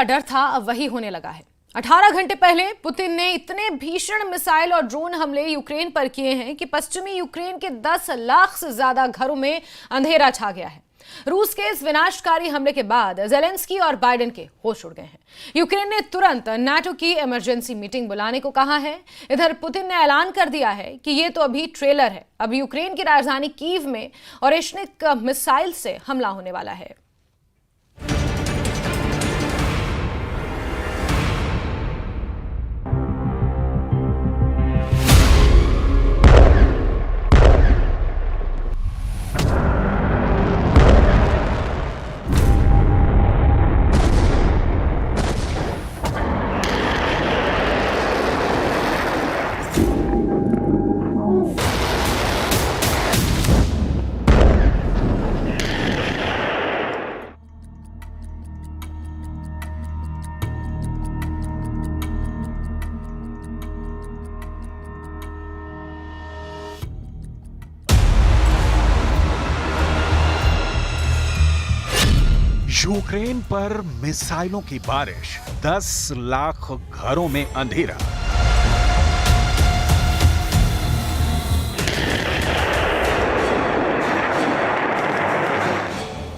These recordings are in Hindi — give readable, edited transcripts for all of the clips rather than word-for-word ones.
का डर था अब वही होने लगा है। 18 घंटे पहले पुतिन ने इतने भीषण मिसाइल और ड्रोन हमले यूक्रेन पर किए हैं कि पश्चिमी यूक्रेन के 10 लाख से ज्यादा घरों में अंधेरा छा गया है। रूस के इस विनाशकारी हमले के बाद ज़ेलेंस्की और बाइडेन के होश उड़ गए हैं। यूक्रेन ने तुरंत नाटो की इमरजेंसी मीटिंग बुलाने को कहा है। इधर पुतिन ने ऐलान कर दिया है कि ये तो अभी ट्रेलर है, अब यूक्रेन की राजधानी कीव में ओरेशनिक मिसाइल से हमला होने वाला है। यूक्रेन पर मिसाइलों की बारिश, 10 लाख घरों में अंधेरा।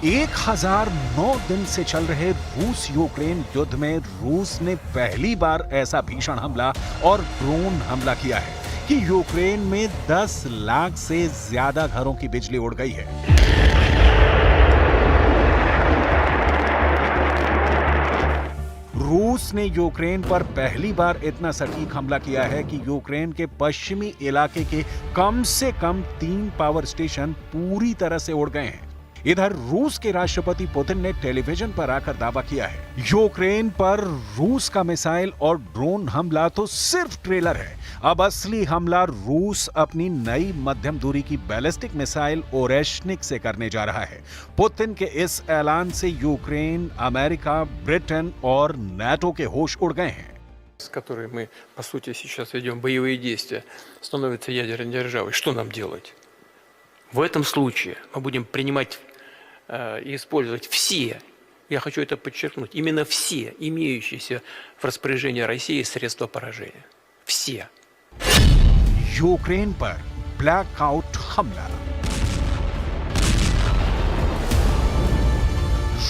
एक 1009 दिन से चल रहे रूस यूक्रेन युद्ध में रूस ने पहली बार ऐसा भीषण हमला और ड्रोन हमला किया है कि यूक्रेन में 10 लाख से ज्यादा घरों की बिजली उड़ गई है। रूस ने यूक्रेन पर पहली बार इतना सटीक हमला किया है कि यूक्रेन के पश्चिमी इलाके के कम से कम 3 पावर स्टेशन पूरी तरह से उड़ गए हैं। इधर रूस के राष्ट्रपति पुतिन ने टेलीविजन पर आकर दावा किया है यूक्रेन पर रूस का मिसाइल और ड्रोन हमला तो सिर्फ ट्रेलर है, अब असली हमला रूस अपनी नई मध्यम दूरी की बैलिस्टिक मिसाइल ओरेशनिक से करने जा रहा है। पुतिन के इस ऐलान से यूक्रेन, अमेरिका, ब्रिटेन और नाटो के होश उड़ गए हैं। с которой мы, по сути, сейчас ведем боевые действия, становится ядерной державой. Что нам делать? В этом случае мы будем принимать и использовать все, я хочу это подчеркнуть, именно все имеющиеся в распоряжении России средства поражения. Все. यूक्रेन पर ब्लैकआउट हमला।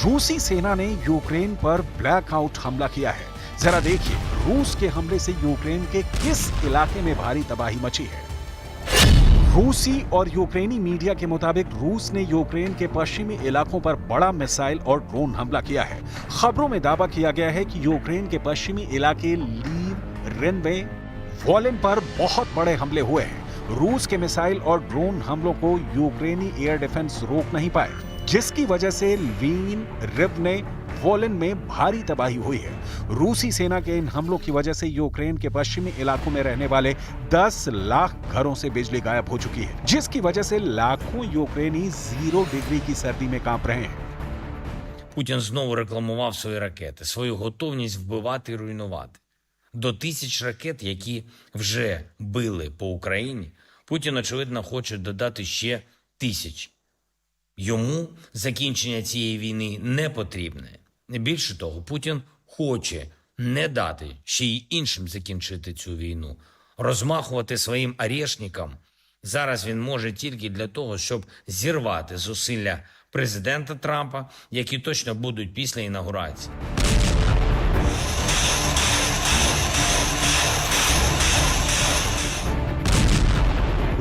रूसी सेना ने यूक्रेन पर ब्लैकआउट हमला किया है। जरा देखिए रूस के हमले से यूक्रेन के किस इलाके में भारी तबाही मची है। रूसी और यूक्रेनी मीडिया के मुताबिक रूस ने यूक्रेन के पश्चिमी इलाकों पर बड़ा मिसाइल और ड्रोन हमला किया है। खबरों में दावा किया गया है कि यूक्रेन के पश्चिमी इलाके लीव, रिनवे, वोलिन पर बहुत बड़े हमले हुए हैं। रूस के मिसाइल और ड्रोन हमलों को यूक्रेनी एयर डिफेंस रोक नहीं पाए, जिसकी वजह से लीन, रिवने, वोलिन में भारी तबाही हुई है। रूसी सेना के इन हमलों की वजह से यूक्रेन के पश्चिमी इलाकों में रहने वाले 10 लाख घरों से बिजली गायब हो चुकी है, जिसकी वजह से लाखों यूक्रेनी 0 डिग्री की सर्दी में कांप रहे हैं। Путін знову рекламував свої ракети, свою готовність вбивати і руйнувати. До 1000 ракет, які вже били по Україні, Путін, очевидно, хоче додати ще 1000. Йому закінчення цієї війни не потрібне. Більше того, Путін хоче не дати ще й іншим закінчити цю війну. Розмахувати своїм орешникам зараз він може тільки для того, щоб зірвати зусилля президента Трампа, які точно будуть після інаугурації.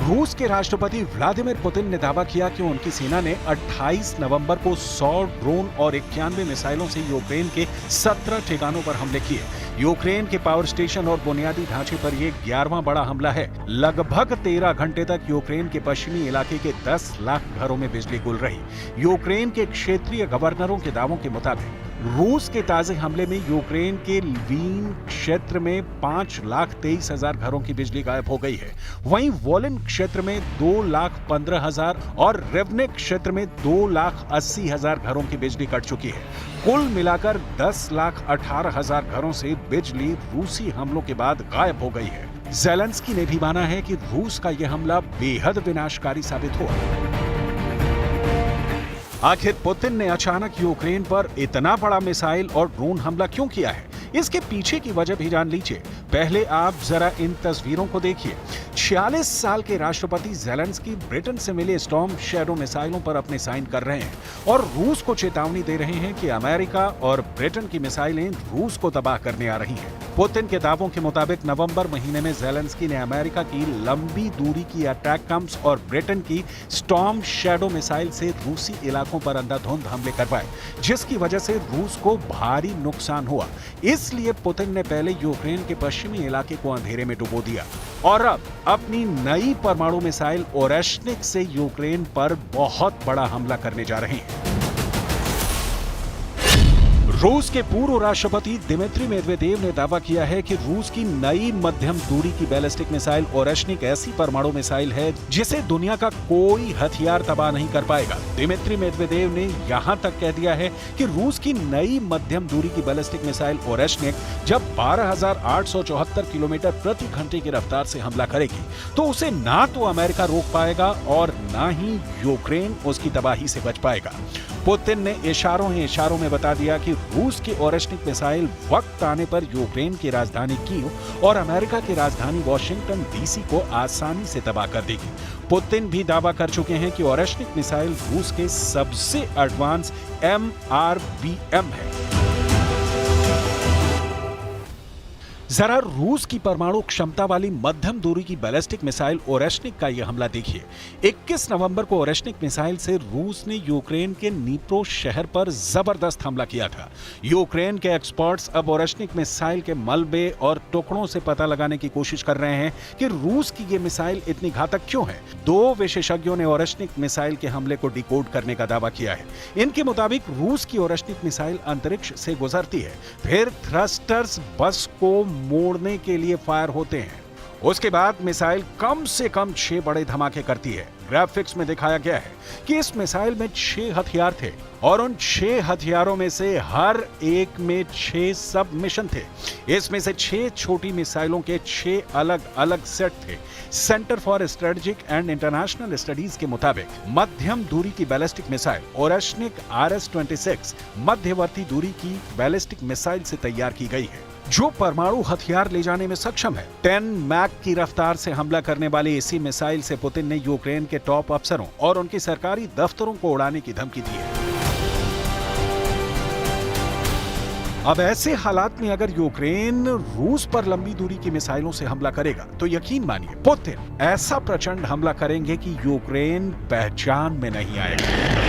रूस के राष्ट्रपति व्लादिमीर पुतिन ने दावा किया कि उनकी सेना ने 28 नवंबर को 100 ड्रोन और 91 मिसाइलों से यूक्रेन के 17 ठिकानों पर हमले किए। यूक्रेन के पावर स्टेशन और बुनियादी ढांचे पर यह 11वां बड़ा हमला है। लगभग 13 घंटे तक यूक्रेन के पश्चिमी इलाके के 10 लाख घरों में बिजली गुल रही। यूक्रेन के क्षेत्रीय गवर्नरों के दावों के मुताबिक रूस के ताजे हमले में यूक्रेन के लवीन क्षेत्र में 5,23,000 घरों की बिजली गायब हो गई है। वहीं वोलिन क्षेत्र में 2,15,000 और रेवने क्षेत्र में 2,80,000 घरों की बिजली कट चुकी है। कुल मिलाकर 10,18,000 घरों से बिजली रूसी हमलों के बाद गायब हो गई है। ज़ेलेंस्की ने भी माना है कि रूस का यह हमला बेहद विनाशकारी साबित हुआ। आखिर पुतिन ने अचानक यूक्रेन पर इतना बड़ा मिसाइल और ड्रोन हमला क्यों किया है? इसके पीछे की वजह भी जान लीजिए। पहले आप जरा इन तस्वीरों को देखिए। 46 साल के राष्ट्रपति ज़ेलेंस्की ब्रिटेन से मिले स्टॉर्म शैडो मिसाइलों पर अपने साइन कर रहे हैं और रूस को चेतावनी दे रहे हैं कि अमेरिका और ब्रिटेन की मिसाइलें रूस को तबाह करने आ रही हैं। पुतिन के दावों के मुताबिक नवंबर महीने में ज़ेलेंस्की ने अमेरिका की लंबी दूरी की अटैकम्स और ब्रिटेन की स्टॉर्म शैडो मिसाइल से रूसी इलाकों पर अंधाधुंध हमले करवाए, जिसकी वजह से रूस को भारी नुकसान हुआ। इसलिए पुतिन ने पहले यूक्रेन के पश्चिमी इलाके को अंधेरे में डुबो दिया और अब अपनी नई परमाणु मिसाइल ओरेश्निक से यूक्रेन पर बहुत बड़ा हमला करने जा रहे हैं। रूस के पूर्व राष्ट्रपति दिमित्री मेदवेदेव ने दावा किया है कि रूस की नई मध्यम दूरी की बैलिस्टिक मिसाइल ओरेश्निक ऐसी परमाणु मिसाइल है जिसे दुनिया का कोई हथियार तबाह नहीं कर पाएगा। दिमित्री मेदवेदेव ने यहां तक कह दिया है कि रूस की नई मध्यम दूरी की बैलिस्टिक मिसाइल ओरेश्निक जब 12,874 किलोमीटर प्रति घंटे की रफ्तार से हमला करेगी तो उसे ना तो अमेरिका रोक पाएगा और ना ही यूक्रेन उसकी तबाही से बच पाएगा। पुतिन ने इशारों में बता दिया कि रूस की ओरेश्निक मिसाइल वक्त आने पर यूक्रेन की राजधानी कीव और अमेरिका की राजधानी वॉशिंगटन डीसी को आसानी से तबाह कर देगी। पुतिन भी दावा कर चुके हैं कि ओरेश्निक मिसाइल रूस के सबसे एडवांस MRBM है। जरा रूस की परमाणु क्षमता वाली मध्यम दूरी की बैलिस्टिक मिसाइल ओरेश्निक का यह हमला देखिए। 21 नवंबर को ओरेश्निक मिसाइल से रूस ने यूक्रेन के नीप्रो शहर पर जबरदस्त हमला किया था। यूक्रेन के एक्सपर्ट्स अब ओरेश्निक मिसाइल के मलबे और टुकड़ों से पता लगाने की कोशिश कर रहे हैं कि रूस की ये मिसाइल इतनी घातक क्यों है। 2 विशेषज्ञों ने ओरेश्निक मिसाइल के हमले को डिकोड करने का दावा किया है। इनके मुताबिक रूस की ओरेश्निक मिसाइल अंतरिक्ष से गुजरती है, फिर थ्रस्टर्स बस को मोड़ने के लिए फायर होते हैं। उसके बाद मिसाइल कम से कम 6 बड़े धमाके करती है। ग्राफिक्स में दिखाया गया है कि इस मिसाइल में 6 हथियार थे और उन 6 हथियारों में से हर एक में 6 सब मिशन थे। इसमें से 6 छोटी मिसाइलों के 6 अलग अलग सेट थे। Centre for strategic and international studies के मुताबिक मध्यम दूरी की बैलिस्टिक मिसाइल ओरेश्निक RS-26 मध्यवर्ती दूरी की बैलिस्टिक मिसाइल से तैयार की गई है, जो परमाणु हथियार ले जाने में सक्षम है। 10 मैक की रफ्तार से हमला करने वाली इसी मिसाइल से पुतिन ने यूक्रेन के टॉप अफसरों और उनके सरकारी दफ्तरों को उड़ाने की धमकी दी है। अब ऐसे हालात में अगर यूक्रेन रूस पर लंबी दूरी की मिसाइलों से हमला करेगा तो यकीन मानिए पुतिन ऐसा प्रचंड हमला करेंगे कि यूक्रेन पहचान में नहीं आएगा।